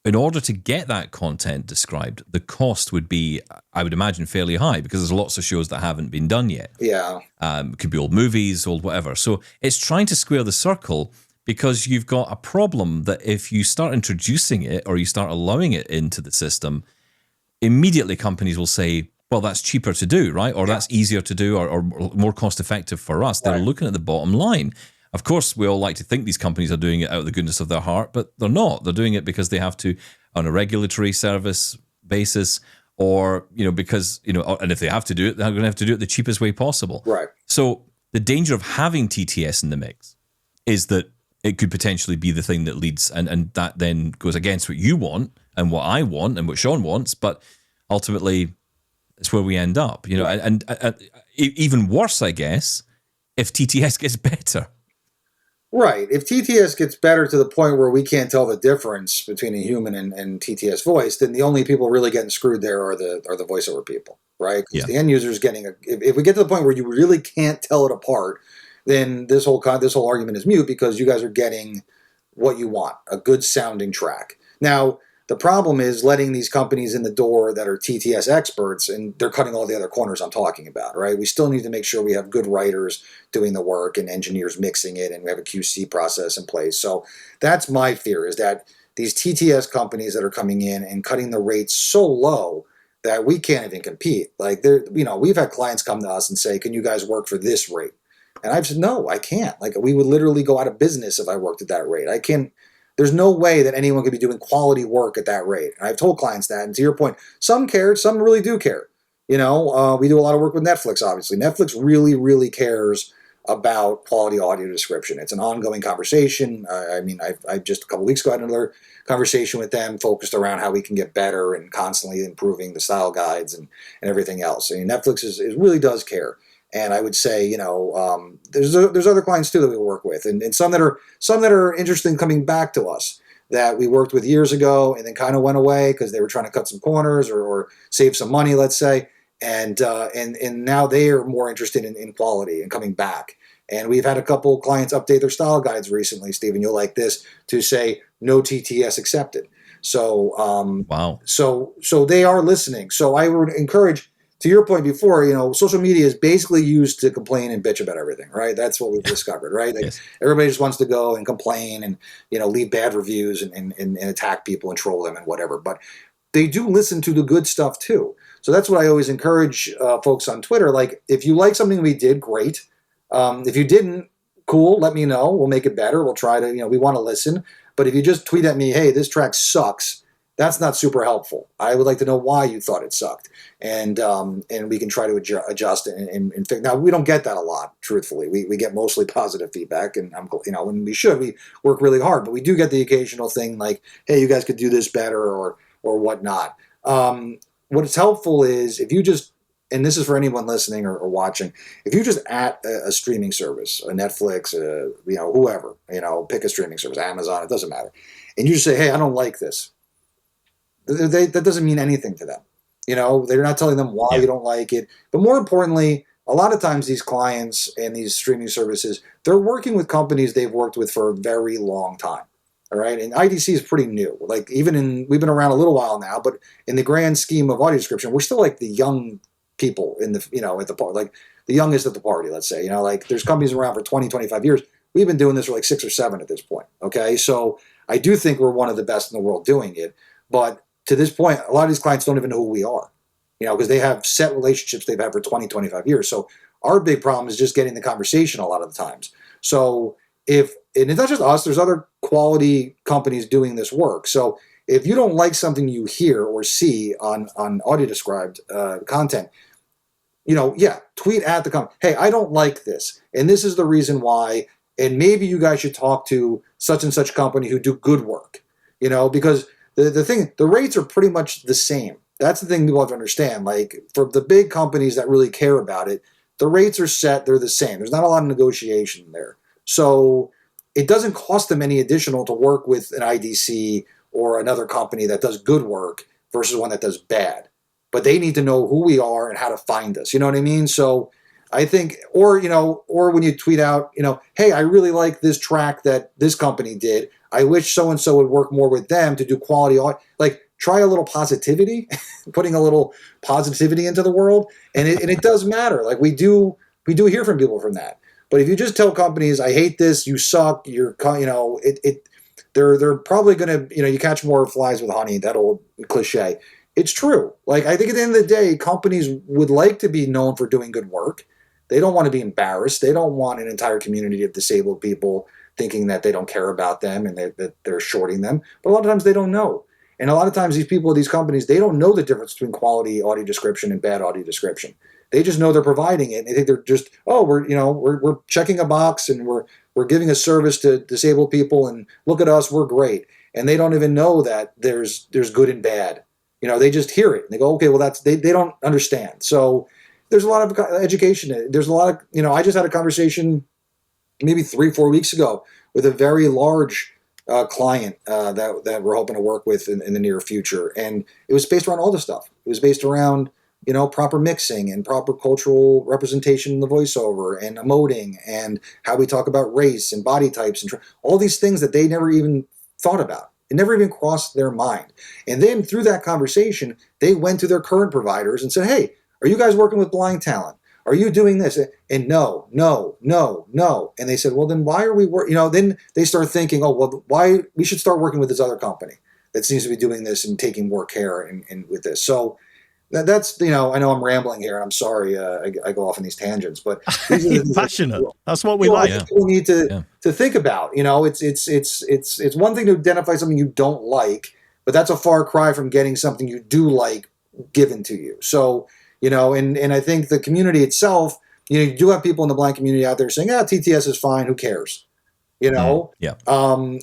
in order to get that content described, the cost would be, I would imagine, fairly high, because there's lots of shows that haven't been done yet. Yeah, it could be old movies, old whatever. So it's trying to square the circle. Because you've got a problem that if you start introducing it or you start allowing it into the system, immediately companies will say, well, that's cheaper to do, right? Or that's easier to do, or more cost effective for us. They're looking at the bottom line. Of course, we all like to think these companies are doing it out of the goodness of their heart, but they're not. They're doing it because they have to, on a regulatory service basis, or, because, and if they have to do it, they're going to have to do it the cheapest way possible. Right. So the danger of having TTS in the mix is that it could potentially be the thing that leads, and that then goes against what you want and what I want and what Shaun wants. But ultimately, it's where we end up, and even worse, I guess, if TTS gets better. Right. If TTS gets better to the point where we can't tell the difference between a human and TTS voice, then the only people really getting screwed there are the voiceover people, right? Because the end user is getting if we get to the point where you really can't tell it apart, then this whole argument is mute, because you guys are getting what you want, a good sounding track. Now, the problem is letting these companies in the door that are TTS experts, and they're cutting all the other corners I'm talking about, right? We still need to make sure we have good writers doing the work and engineers mixing it, and we have a QC process in place. So that's my fear, is that these TTS companies that are coming in and cutting the rates so low that we can't even compete. Like, we've had clients come to us and say, can you guys work for this rate? And I've said, no, I can't. Like, we would literally go out of business if I worked at that rate. I can't. There's no way that anyone could be doing quality work at that rate. And I've told clients that. And to your point, some care, some really do care. We do a lot of work with Netflix, obviously. Netflix really, really cares about quality audio description. It's an ongoing conversation. I just a couple weeks ago had another conversation with them focused around how we can get better and constantly improving the style guides and everything else. Netflix really does care. And I would say, there's other clients too that we work with, and some that are interested in coming back to us that we worked with years ago and then kind of went away because they were trying to cut some corners or save some money, let's say, and now they are more interested in quality and coming back. And we've had a couple clients update their style guides recently, Stephen, you'll like this, to say no TTS accepted. So wow. So they are listening. So I would encourage. To your point before, social media is basically used to complain and bitch about everything, right? That's what we've discovered, right? Like, everybody just wants to go and complain and, leave bad reviews and attack people and troll them and whatever. But they do listen to the good stuff too. So that's what I always encourage folks on Twitter. Like, if you like something we did, great. If you didn't, cool, let me know. We'll make it better. We'll try to, we want to listen. But if you just tweet at me, hey, this track sucks, that's not super helpful. I would like to know why you thought it sucked, and we can try to adjust and fix. Now, we don't get that a lot, truthfully. We get mostly positive feedback, and when we work really hard, but we do get the occasional thing like, hey, you guys could do this better or whatnot. What is helpful is if you just, and this is for anyone listening or watching, if you just at a streaming service, a Netflix, whoever, pick a streaming service, Amazon, it doesn't matter, and you just say, hey, I don't like this. That doesn't mean anything to them. They're not telling them why you don't like it. But more importantly, a lot of times these clients and these streaming services, they're working with companies they've worked with for a very long time. All right. And IDC is pretty new. Like, we've been around a little while now, but in the grand scheme of audio description, we're still like the young people in the, at the party, like the youngest at the party, let's say. There's companies around for 20, 25 years. We've been doing this for like 6 or 7 at this point. Okay. So I do think we're one of the best in the world doing it. But to this point, a lot of these clients don't even know who we are, because they have set relationships they've had for 20, 25 years. So our big problem is just getting the conversation a lot of the times. So and it's not just us, there's other quality companies doing this work. So if you don't like something you hear or see on audio described content, tweet at the company, hey, I don't like this, and this is the reason why, and maybe you guys should talk to such and such company who do good work, because the rates are pretty much the same. That's the thing people have to understand. Like, for the big companies that really care about it, the rates are set, they're the same. There's not a lot of negotiation there. So it doesn't cost them any additional to work with an IDC or another company that does good work versus one that does bad. But they need to know who we are and how to find us. You know what I mean? So I think, or when you tweet out, hey, I really like this track that this company did. I wish so-and-so would work more with them to do quality. Like, try a little positivity, putting a little positivity into the world. And it does matter. Like, we do hear from people from that. But if you just tell companies, I hate this, you suck, they're probably going to, you catch more flies with honey, that old cliche. It's true. Like, I think at the end of the day, companies would like to be known for doing good work. They don't want to be embarrassed. They don't want an entire community of disabled people thinking that they don't care about them and that they're shorting them. But a lot of times they don't know. And a lot of times these people at these companies, they don't know the difference between quality audio description and bad audio description. They just know they're providing it. And they think they're just, we're checking a box and we're giving a service to disabled people, and look at us, we're great. And they don't even know that there's good and bad. They just hear it and they go, okay, well, they don't understand. So there's a lot of education. There's a lot of, I just had a conversation maybe 3-4 weeks ago with a very large client that we're hoping to work with in the near future. And it was based around all this stuff. It was based around, proper mixing and proper cultural representation in the voiceover and emoting and how we talk about race and body types and all these things that they never even thought about. It never even crossed their mind. And then through that conversation, they went to their current providers and said, hey, are you guys working with blind talent? Are you doing this? And no. And they said, well, then why are we working? Then they start thinking, oh, well, why we should start working with this other company that seems to be doing this and taking more care and with this. So that's, I know I'm rambling here, and I'm sorry I go off on these tangents, but you're passionate. That's what we like. People need to think about. It's one thing to identify something you don't like, but that's a far cry from getting something you do like given to you. So, and I think the community itself, you do have people in the blind community out there saying, TTS is fine, who cares? And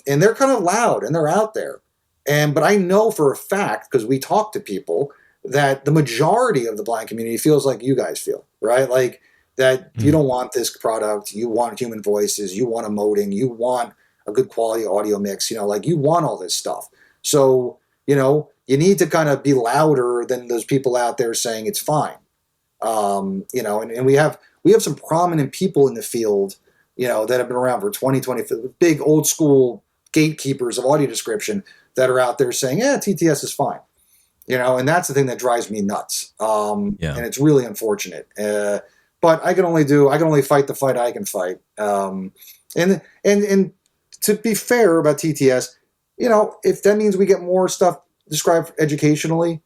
they're kind of loud and they're out there. But I know for a fact, because we talk to people, that the majority of the blind community feels like you guys feel, right? Like that you don't want this product, you want human voices, you want emoting, you want a good quality audio mix, like you want all this stuff. So, you need to kind of be louder than those people out there saying it's fine. And we have some prominent people in the field, that have been around for 20, big old school gatekeepers of audio description that are out there saying, TTS is fine. And that's the thing that drives me nuts. And it's really unfortunate. But I can only fight the fight I can fight. And to be fair about TTS, if that means we get more stuff described educationally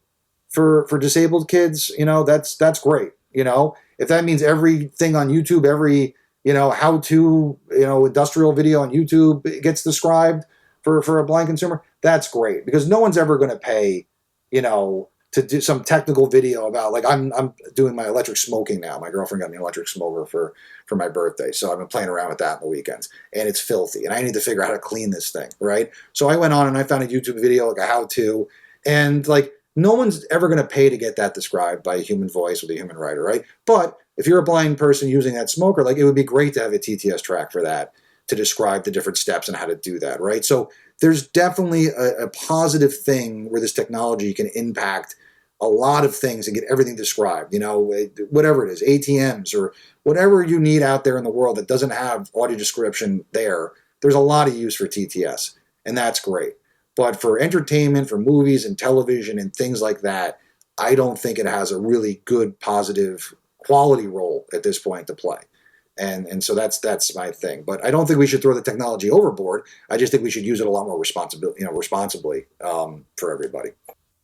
for disabled kids, that's great. If that means everything on YouTube, every, how to, industrial video on YouTube gets described for a blind consumer, that's great, because no one's ever going to pay, to do some technical video about, like, I'm doing my electric smoking now. My girlfriend got me an electric smoker for my birthday. So I've been playing around with that on the weekends, and it's filthy, and I need to figure out how to clean this thing. Right. So I went on and I found a YouTube video, like a how to, and like, no one's ever going to pay to get that described by a human voice with a human writer. Right. But if you're a blind person using that smoker, like, it would be great to have a TTS track for that, to describe the different steps and how to do that. Right. So there's definitely a positive thing where this technology can impact a lot of things and get everything described, whatever it is, ATMs or whatever you need out there in the world that doesn't have audio description there's a lot of use for TTS, and that's great. But for entertainment, for movies and television and things like that, I don't think it has a really good, positive, quality role at this point to play. And so that's my thing. But I don't think we should throw the technology overboard. I just think we should use it a lot more responsibly for everybody.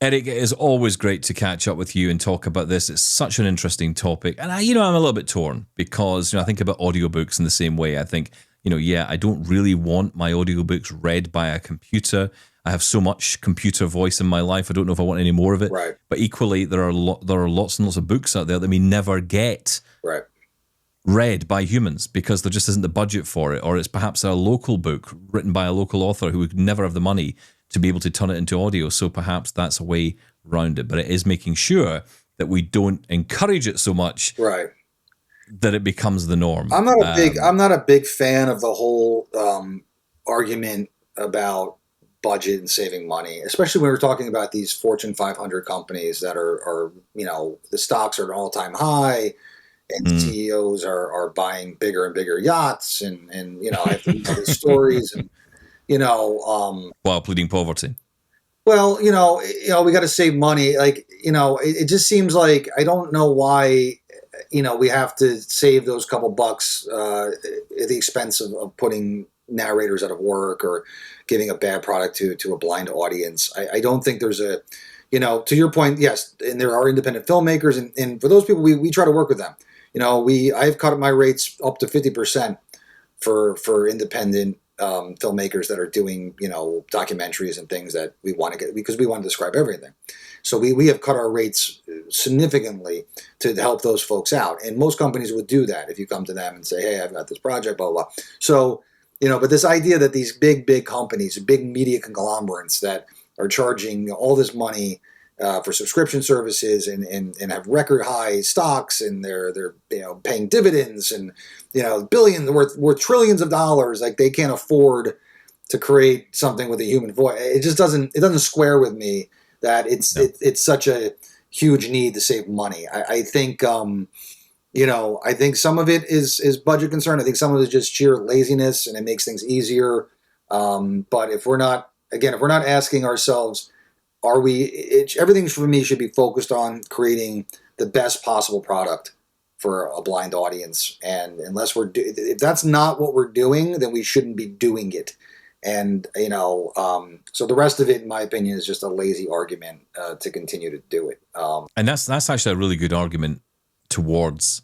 Eric, it is always great to catch up with you and talk about this. It's such an interesting topic. And I'm a little bit torn because, I think about audiobooks in the same way. I think, I don't really want my audiobooks read by a computer. I have so much computer voice in my life. I don't know if I want any more of it. Right. But equally, there are lots and lots of books out there that we never get read by humans because there just isn't the budget for it. Or it's perhaps a local book written by a local author who would never have the money to be able to turn it into audio. So perhaps that's a way around it. But it is making sure that we don't encourage it so much that it becomes the norm. I'm not a big fan of the whole argument about budget and saving money, especially when we're talking about these Fortune 500 companies that are the stocks are at an all-time high, and CEOs are buying bigger and bigger yachts, and I have to read these stories and. While pleading poverty. Well, we got to save money. Like, it just seems like I don't know why, we have to save those couple bucks at the expense of putting narrators out of work or giving a bad product to a blind audience. I don't think there's a, to your point, yes, and there are independent filmmakers, and for those people, we try to work with them. I've cut my rates up to 50% for independent filmmakers that are doing, documentaries and things that we want to get, because we want to describe everything. So we have cut our rates significantly to help those folks out. And most companies would do that if you come to them and say, hey, I've got this project, blah, blah, blah. So, but this idea that these big companies, big media conglomerates that are charging all this money for subscription services and have record high stocks, and they're paying dividends and billions worth trillions of dollars, like they can't afford to create something with a human voice. It just doesn't square with me that it's such a huge need to save money. I think I think some of it is budget concern. I think some of it is just sheer laziness, and it makes things easier. But if we're not asking ourselves, everything for me should be focused on creating the best possible product for a blind audience. And unless if that's not what we're doing, then we shouldn't be doing it. And, so the rest of it, in my opinion, is just a lazy argument to continue to do it. And that's actually a really good argument towards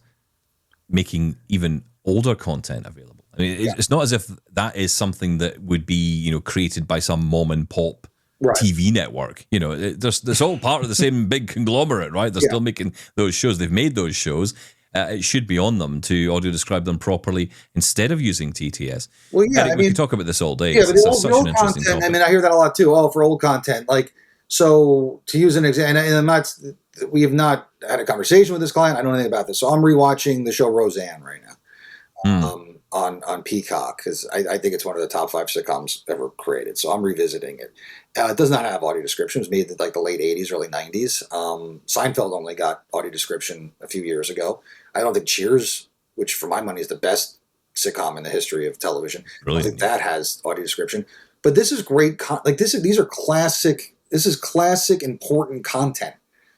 making even older content available. I mean, it's not as if that is something that would be, created by some mom and pop TV network. It's all part of the same big conglomerate, right? They're still making those shows. They've made those shows. It should be on them to audio describe them properly instead of using TTS. Well, yeah, Eric, we could talk about this all day. Yeah, but it's the old content, I mean, I hear that a lot too. Oh, for old content. Like, so to use an example, and we have not had a conversation with this client. I don't know anything about this. So I'm rewatching the show Roseanne right now on Peacock, because I think it's one of the top 5 sitcoms ever created. So I'm revisiting it. It does not have audio description. It was made in like the late 80s, early 90s. Seinfeld only got audio description a few years ago. I don't think Cheers, which for my money is the best sitcom in the history of television, I don't think that has audio description. But this is great. These are classic. This is classic, important content,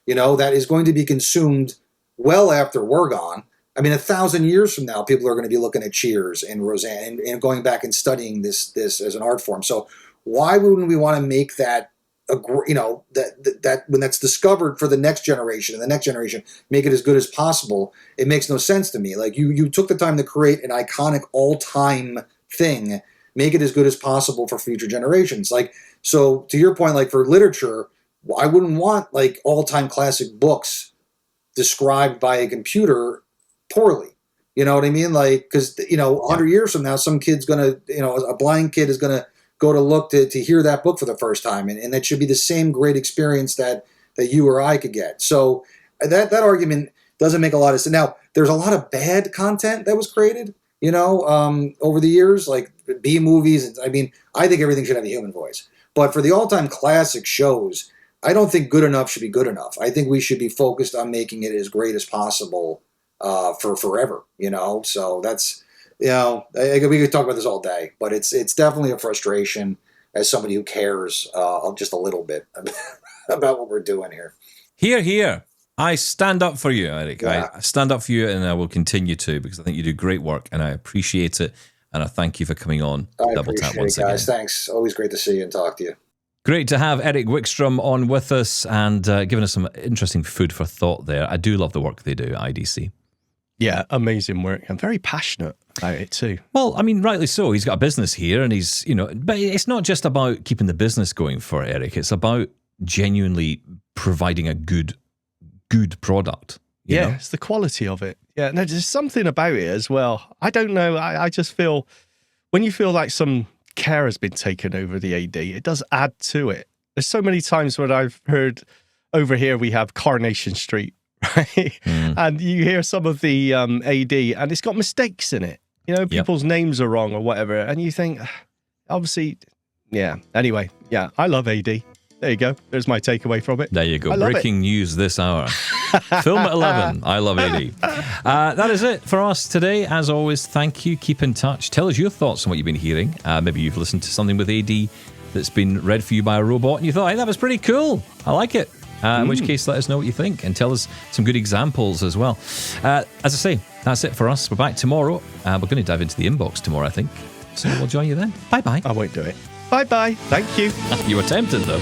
that is going to be consumed well after we're gone. I mean, 1,000 years from now, people are going to be looking at Cheers and Roseanne and going back and studying this as an art form. So why wouldn't we want to make that, that when that's discovered for the next generation and the next generation, make it as good as possible? It makes no sense to me. Like you took the time to create an iconic all-time thing, make it as good as possible for future generations. Like, so to your point, like for literature, I wouldn't want like all-time classic books described by a computer poorly. You know what I mean? Like, because 100 years from now, some kid's gonna, a blind kid is gonna go to look to hear that book for the first time, and that should be the same great experience that you or I could get. So that argument doesn't make a lot of sense. Now, there's a lot of bad content that was created, over the years, like B movies. I mean, I think everything should have a human voice. But for the all-time classic shows, I don't think good enough should be good enough. I think we should be focused on making it as great as possible for forever, So that's, we could talk about this all day, but it's definitely a frustration as somebody who cares just a little bit about what we're doing here. Here. I stand up for you, Eric. Yeah. I stand up for you, and I will continue to, because I think you do great work, and I appreciate it. And I thank you for coming on Double Tap once it, guys. again. Thanks. Always great to see you and talk to you. Great to have Eric Wickstrom on with us and giving us some interesting food for thought there. I do love the work they do at IDC. Yeah, amazing work. I'm very passionate about it too. Well, I mean, rightly so. He's got a business here, and he's, but it's not just about keeping the business going for Eric. It's about genuinely providing a good product. You know? It's the quality of it. Yeah, no, there's something about it as well. I don't know. I just feel when you feel like some care has been taken over the AD, it does add to it. There's so many times when I've heard over here we have Coronation Street, right? And you hear some of the AD and it's got mistakes in it. People's names are wrong or whatever. And you think, obviously, yeah. Anyway, yeah, I love AD. There you go. There's my takeaway from it. There you go. Breaking news this hour. Film at 11. I love AD. That is it for us today. As always, thank you. Keep in touch. Tell us your thoughts on what you've been hearing. Maybe you've listened to something with AD that's been read for you by a robot and you thought, hey, that was pretty cool. I like it. In which case, let us know what you think and tell us some good examples as well. As I say, that's it for us. We're back tomorrow. We're going to dive into the inbox tomorrow, I think. So we'll join you then. Bye-bye. I won't do it. Bye-bye. Thank you. You were tempted, though.